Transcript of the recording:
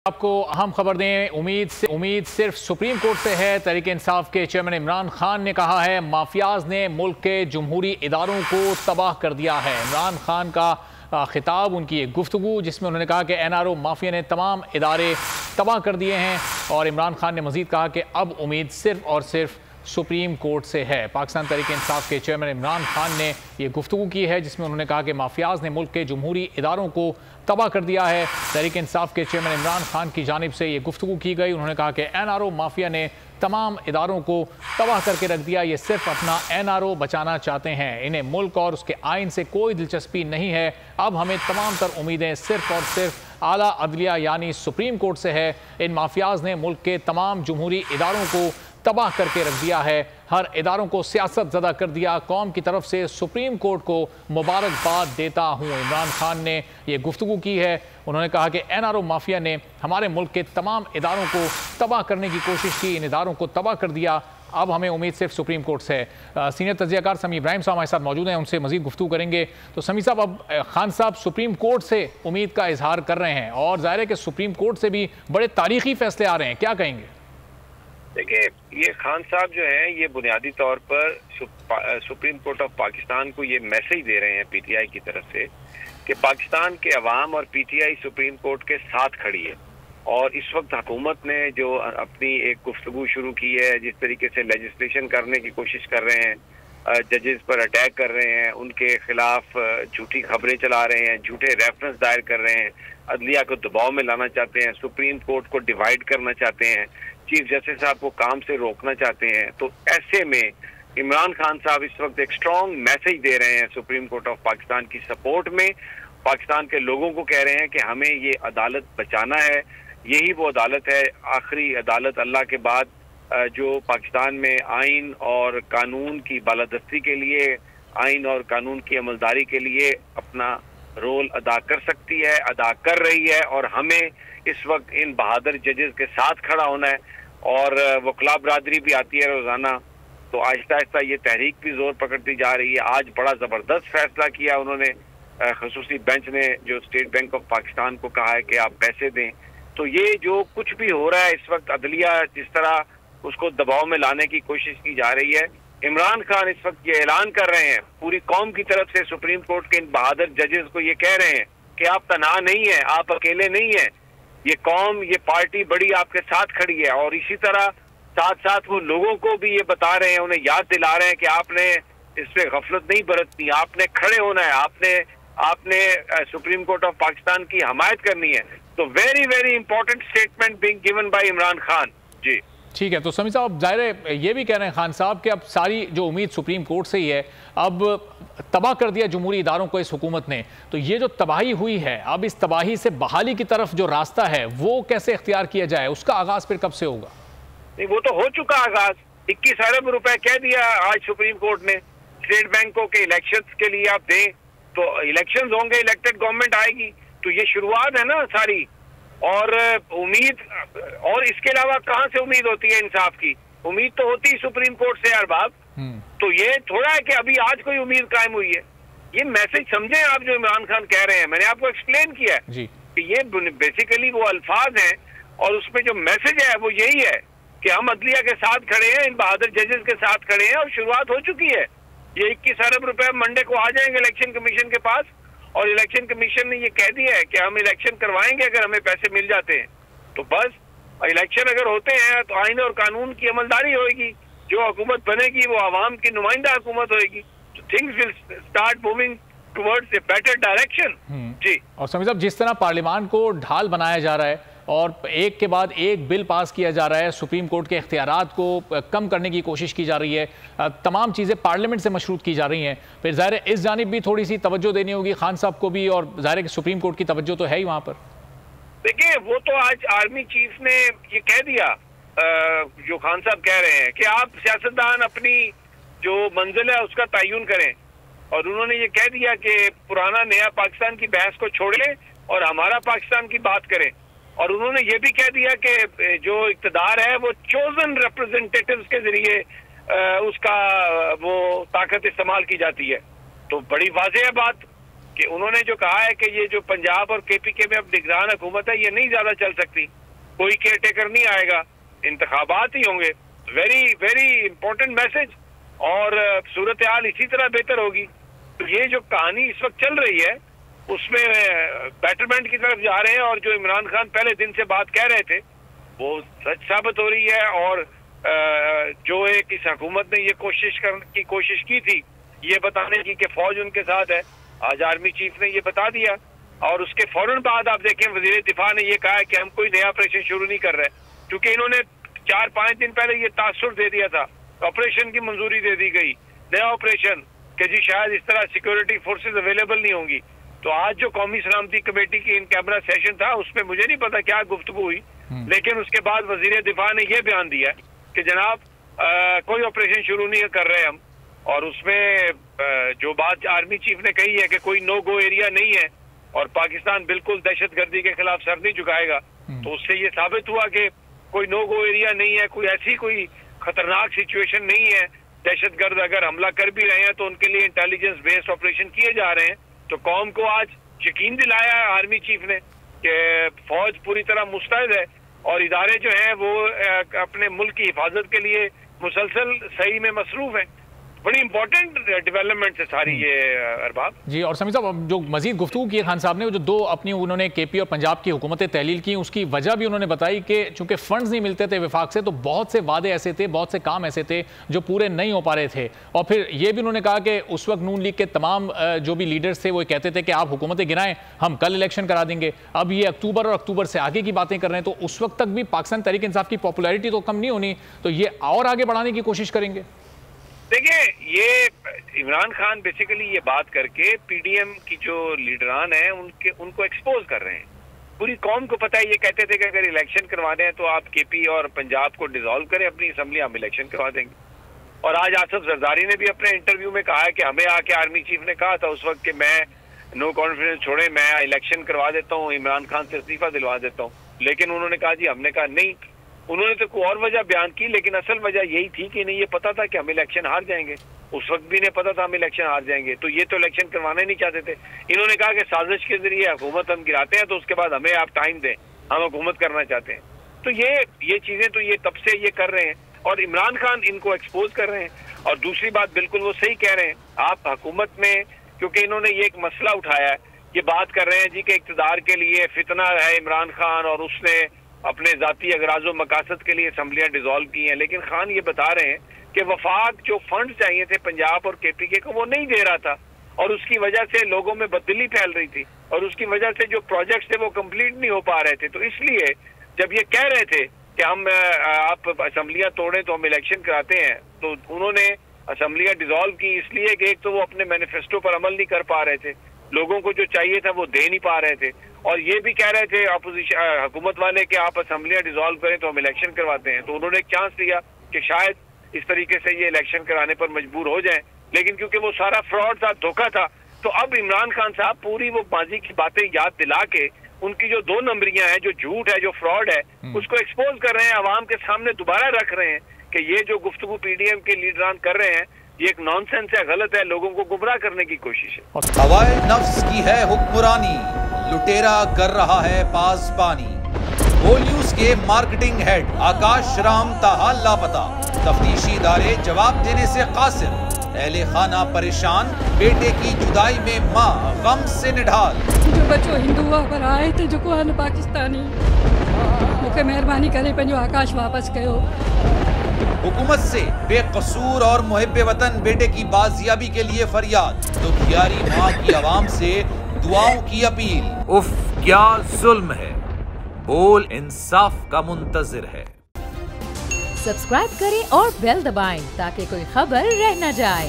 आपको अहम खबर दें, उम्मीद सिर्फ सुप्रीम कोर्ट से है। तहरीक इंसाफ के चेयरमैन इमरान खान ने कहा है माफियाज ने मुल्क के जमहूरी इदारों को तबाह कर दिया है। इमरान खान का खिताब, उनकी एक गुफ्तगू जिसमें उन्होंने कहा कि NRO माफिया ने तमाम इदारे तबाह कर दिए हैं। और इमरान खान ने मजीद कहा कि अब उम्मीद सिर्फ और सिर्फ सुप्रीम कोर्ट से है। पाकिस्तान तहरीक इंसाफ के चेयरमैन इमरान खान ने ये गुफ्तगू की है जिसमें उन्होंने कहा कि माफियाज ने मुल्क के जमहूरी इदारों को तबाह कर दिया है। तहरीक इंसाफ के चेयरमैन इमरान खान की जानिब से ये गुफ्तगू की गई। उन्होंने कहा कि NRO माफिया ने तमाम इदारों को तबाह करके रख दिया। ये सिर्फ अपना NRO बचाना चाहते हैं, इन्हें मुल्क और उसके आइन से कोई दिलचस्पी नहीं है। अब हमें तमाम तर उम्मीदें सिर्फ और सिर्फ आला अदलिया यानी सुप्रीम कोर्ट से है। इन माफियाज ने मुल्क के तमाम जमहूरी इदारों को तबाह करके रख दिया है, हर इदारों को सियासत ज़दा कर दिया। कौम की तरफ से सुप्रीम कोर्ट को मुबारकबाद देता हूँ। इमरान खान ने ये गुफ्तगू की है। उन्होंने कहा कि NRO माफिया ने हमारे मुल्क के तमाम इदारों को तबाह करने की कोशिश की, इन इदारों को तबाह कर दिया। अब हमें उम्मीद सिर्फ सुप्रीम कोर्ट से है। सीनियर तज्ज़ियाकार समी इब्राहिम साहब हमारे साथ मौजूद हैं, उनसे मजीद गुफ्तगू करेंगे। तो समी साहब, अब खान साहब सुप्रीम कोर्ट से उम्मीद का इजहार कर रहे हैं और जाहिर है कि सुप्रीम कोर्ट से भी बड़े तारीखी फैसले आ रहे हैं, क्या कहेंगे? देखिए, ये खान साहब जो हैं ये बुनियादी तौर पर सुप्रीम कोर्ट ऑफ पाकिस्तान को ये मैसेज दे रहे हैं PTI की तरफ से कि पाकिस्तान के अवाम और PTI सुप्रीम कोर्ट के साथ खड़ी है। और इस वक्त हुकूमत ने जो अपनी एक गुफ्तगू शुरू की है, जिस तरीके से लेजिस्लेशन करने की कोशिश कर रहे हैं, जजेस पर अटैक कर रहे हैं, उनके खिलाफ झूठी खबरें चला रहे हैं, झूठे रेफरेंस दायर कर रहे हैं, अदलिया को दबाव में लाना चाहते हैं, सुप्रीम कोर्ट को डिवाइड करना चाहते हैं, चीफ जस्टिस साहब को काम से रोकना चाहते हैं। तो ऐसे में इमरान खान साहब इस वक्त एक स्ट्रॉन्ग मैसेज दे रहे हैं सुप्रीम कोर्ट ऑफ पाकिस्तान की सपोर्ट में। पाकिस्तान के लोगों को कह रहे हैं कि हमें ये अदालत बचाना है, यही वो अदालत है, आखिरी अदालत अल्लाह के बाद जो पाकिस्तान में आइन और कानून की बालादस्ती के लिए, आइन और कानून की अमलदारी के लिए अपना रोल अदा कर सकती है, अदा कर रही है। और हमें इस वक्त इन बहादुर जजेस के साथ खड़ा होना है। और वकला बरादरी भी आती है रोजाना, तो आहिस्ता आहिस्ता ये तहरीक भी जोर पकड़ती जा रही है। आज बड़ा जबरदस्त फैसला किया उन्होंने, खसूसी बेंच ने जो स्टेट बैंक ऑफ पाकिस्तान को कहा है कि आप पैसे दें। तो ये जो कुछ भी हो रहा है इस वक्त, अदलिया जिस तरह उसको दबाव में लाने की कोशिश की जा रही है, इमरान खान इस वक्त ये ऐलान कर रहे हैं पूरी कौम की तरफ से, सुप्रीम कोर्ट के इन बहादुर जजेस को ये कह रहे हैं कि आप तनहा नहीं है, आप अकेले नहीं है, ये कौम, ये पार्टी बड़ी आपके साथ खड़ी है। और इसी तरह साथ साथ वो लोगों को भी ये बता रहे हैं, उन्हें याद दिला रहे हैं कि आपने इस पे गफलत नहीं बरतनी, आपने खड़े होना है, आपने सुप्रीम कोर्ट ऑफ पाकिस्तान की हमायत करनी है। तो very very important statement being given by Imran Khan ji. ठीक है, तो समी साहब जाहिर है ये भी कह रहे हैं खान साहब कि अब सारी जो उम्मीद सुप्रीम कोर्ट से ही है, अब तबाह कर दिया जमहूरी इदारों को इस हुकूमत ने, तो ये जो तबाही हुई है, अब इस तबाही से बहाली की तरफ जो रास्ता है वो कैसे इख्तियार किया जाए, उसका आगाज फिर कब से होगा? नहीं, वो तो हो चुका आगाज। 21 अरब रुपए कह दिया आज सुप्रीम कोर्ट ने स्टेट बैंकों के इलेक्शंस के लिए आप दें, तो इलेक्शंस होंगे, इलेक्टेड गवर्नमेंट आएगी, तो ये शुरुआत है ना सारी। और उम्मीद, और इसके अलावा कहाँ से उम्मीद होती है इंसाफ की? उम्मीद तो होती है सुप्रीम कोर्ट से अरबाब। तो ये थोड़ा है कि अभी आज कोई उम्मीद कायम हुई है। ये मैसेज समझें आप जो इमरान खान कह रहे हैं, मैंने आपको एक्सप्लेन किया है जी कि ये बेसिकली वो अल्फाज हैं और उसमें जो मैसेज है वो यही है कि हम अदलिया के साथ खड़े हैं, इन बहादुर जजेस के साथ खड़े हैं। और शुरुआत हो चुकी है। ये 21 अरब रुपए मंडे को आ जाएंगे इलेक्शन कमीशन के पास, और इलेक्शन कमीशन ने ये कह दिया है कि हम इलेक्शन करवाएंगे अगर हमें पैसे मिल जाते हैं। तो बस इलेक्शन अगर होते हैं तो आइन और कानून की अमलदारी होगी, जो हुकूमत बनेगी वो आवाम की नुमाइंदा हुकूमत होगी। तो things will start moving towards a better direction ji. और समी साहब, जिस तरह पार्लियामान को ढाल बनाया जा रहा है और एक के बाद एक बिल पास किया जा रहा है, सुप्रीम कोर्ट के इख्तियारात को कम करने की कोशिश की जा रही है, तमाम चीज़ें पार्लियामेंट से मशरूत की जा रही हैं, फिर ज़ाहिर है इस जानिब भी थोड़ी सी तवज्जो देनी होगी खान साहब को भी, और ज़ाहिर है कि सुप्रीम कोर्ट की तवज्जो तो है ही वहाँ पर। देखिए, वो तो आज आर्मी चीफ ने ये कह दिया, जो खान साहब कह रहे हैं कि आप सियासतदान अपनी जो मंजिल है उसका तयन करें। और उन्होंने ये कह दिया कि पुराना नया पाकिस्तान की बहस को छोड़ें और हमारा पाकिस्तान की बात करें। और उन्होंने ये भी कह दिया कि जो इक़्तिदार है वो चोजन रिप्रेजेंटेटिव्स के जरिए उसका वो ताकत इस्तेमाल की जाती है। तो बड़ी वाज़ेह है बात कि उन्होंने जो कहा है कि ये जो पंजाब और केपीके में अब निगरान हुकूमत है, ये नहीं ज्यादा चल सकती, कोई केयर टेकर नहीं आएगा, इंतखाबात ही होंगे। वेरी वेरी इंपॉर्टेंट मैसेज, और सूरत हाल इसी तरह बेहतर होगी। तो ये जो कहानी इस वक्त चल रही है उसमें बेटरमेंट की तरफ जा रहे हैं, और जो इमरान खान पहले दिन से बात कह रहे थे वो सच साबित हो रही है। और जो एक इस हुकूमत ने ये कोशिश की थी ये बताने की कि फौज उनके साथ है, आज आर्मी चीफ ने ये बता दिया। और उसके फौरन बाद आप देखें वजीर दिफा ने ये कहा कि हम कोई नया ऑपरेशन शुरू नहीं कर रहे, क्योंकि इन्होंने 4-5 दिन पहले ये तासुर दे दिया था, ऑपरेशन की मंजूरी दे दी गई, नया ऑपरेशन, कि जी शायद इस तरह सिक्योरिटी फोर्सेस अवेलेबल नहीं होंगी। तो आज जो कौमी सलामती कमेटी की इन कैमरा सेशन था उसमें मुझे नहीं पता क्या गुफ्तगू हुई, लेकिन उसके बाद वजीर दिफा ने यह बयान दिया कि जनाब कोई ऑपरेशन शुरू नहीं कर रहे हम। और उसमें जो बात आर्मी चीफ ने कही है कि कोई नो गो एरिया नहीं है और पाकिस्तान बिल्कुल दहशतगर्दी के खिलाफ सर नहीं झुकाएगा, तो उससे ये साबित हुआ कि कोई नो गो एरिया नहीं है, कोई ऐसी कोई खतरनाक सिचुएशन नहीं है। दहशतगर्द अगर हमला कर भी रहे हैं तो उनके लिए इंटेलिजेंस बेस्ड ऑपरेशन किए जा रहे हैं। तो कौम को आज यकीन दिलाया है आर्मी चीफ ने कि फौज पूरी तरह मुस्तैद है और इदारे जो हैं वो अपने मुल्क की हिफाजत के लिए मुसलसल सही में मसरूफ है। बड़ी इंपॉर्टेंट डेवलपमेंट है सारी ये अरबाब जी। और समीर साहब जो मजीद गुफ्तगू की खान साहब ने, जो दो अपनी उन्होंने केपी और पंजाब की हुकूमतें तहलील की, उसकी वजह भी उन्होंने बताई कि चूंकि फंड्स नहीं मिलते थे विफाक से, तो बहुत से वादे ऐसे थे, बहुत से काम ऐसे थे जो पूरे नहीं हो पा रहे थे। और फिर ये भी उन्होंने कहा कि उस वक्त नून लीग के तमाम जो भी लीडर्स थे वो कहते थे कि आप हुकूमतें गिराएं, हम कल इलेक्शन करा देंगे। अब ये अक्टूबर और अक्टूबर से आगे की बातें कर रहे हैं, तो उस वक्त तक भी पाकिस्तान तहरीक इंसाफ की पॉपुलैरिटी तो कम नहीं होनी, तो ये और आगे बढ़ाने की कोशिश करेंगे। देखिए, ये इमरान खान बेसिकली ये बात करके पीडीएम की जो लीडरान हैं उनको एक्सपोज कर रहे हैं। पूरी कौम को पता है, ये कहते थे कि अगर इलेक्शन करवाने हैं तो आप केपी और पंजाब को डिसॉल्व करें अपनी असेंबली, हम इलेक्शन करवा देंगे। और आज आसिफ जरदारी ने भी अपने इंटरव्यू में कहा है कि हमें आके आर्मी चीफ ने कहा था उस वक्त कि मैं नो कॉन्फिडेंस छोड़े, मैं इलेक्शन करवा देता हूँ, इमरान खान से इस्तीफा दिलवा देता हूँ। लेकिन उन्होंने कहा जी, हमने कहा नहीं। उन्होंने तो कोई और वजह बयान की, लेकिन असल वजह यही थी कि नहीं, ये पता था कि हम इलेक्शन हार जाएंगे। उस वक्त भी इन्हें पता था हम इलेक्शन हार जाएंगे, तो ये तो इलेक्शन करवाना नहीं चाहते थे। इन्होंने कहा कि साजिश के जरिए हुकूमत हम गिराते हैं तो उसके बाद हमें आप टाइम दें, हम हुकूमत करना चाहते हैं। तो ये चीजें तो ये तब से ये कर रहे हैं और इमरान खान इनको एक्सपोज कर रहे हैं। और दूसरी बात बिल्कुल वो सही कह रहे हैं, आप हुकूमत में, क्योंकि इन्होंने ये एक मसला उठाया है, ये बात कर रहे हैं जी कि इक़्तिदार के लिए फितना है इमरान खान और उसने अपने जाती अगराज़ो मकासद के लिए असम्बलियां डिसॉल्व की हैं। लेकिन खान ये बता रहे हैं कि वफाक जो फंड चाहिए थे पंजाब और केपीके को वो नहीं दे रहा था और उसकी वजह से लोगों में बददिली फैल रही थी और उसकी वजह से जो प्रोजेक्ट्स थे वो कंप्लीट नहीं हो पा रहे थे। तो इसलिए जब ये कह रहे थे कि हम आप असम्बलियां तोड़ें तो हम इलेक्शन कराते हैं, तो उन्होंने असम्बलियां डिसॉल्व की इसलिए कि एक तो वो अपने मैनिफेस्टो पर अमल नहीं कर पा रहे थे, लोगों को जो चाहिए था वो दे नहीं पा रहे थे, और ये भी कह रहे थे अपोजिशन हुकूमत वाले कि आप असम्बलियां डिसॉल्व करें तो हम इलेक्शन करवाते हैं। तो उन्होंने एक चांस दिया कि शायद इस तरीके से ये इलेक्शन कराने पर मजबूर हो जाएं, लेकिन क्योंकि वो सारा फ्रॉड था, धोखा था, तो अब इमरान खान साहब पूरी वो माजी की बातें याद दिला के उनकी जो 2 नंबरियां हैं, जो झूठ है, जो फ्रॉड है, उसको एक्सपोज कर रहे हैं, आवाम के सामने दोबारा रख रहे हैं कि ये जो गुफ्तगू पीडीएम के लीडरान कर रहे हैं ये एक नॉनसेंस है, गलत है, लोगों को गुमराह करने की कोशिश है। हवाए नफ्स की है हुक्मरानी, लुटेरा कर रहा है पासबानी। बोल न्यूज के मार्केटिंग हेड आकाश राम ताहा लापता, तफ्तीशी इदारे जवाब देने से कासिर, अहले खाना परेशान, बेटे की जुदाई में माँ गम से निढाल। जो बच्चो हिंदू पर आए थे जो को पाकिस्तानी, मुझे मेहरबानी करे पंहिंजो आकाश वापस कयो। हुकूमत से बेकसूर और मुहिब्बे वतन बेटे की बाजियाबी के लिए फरियाद, तो घियारी माँ की आवाम से दुआओं की अपील। उफ क्या जुल्म है, बोल इंसाफ का मुंतजिर है। सब्सक्राइब करें और बेल दबाएं ताकि कोई खबर रह न जाए।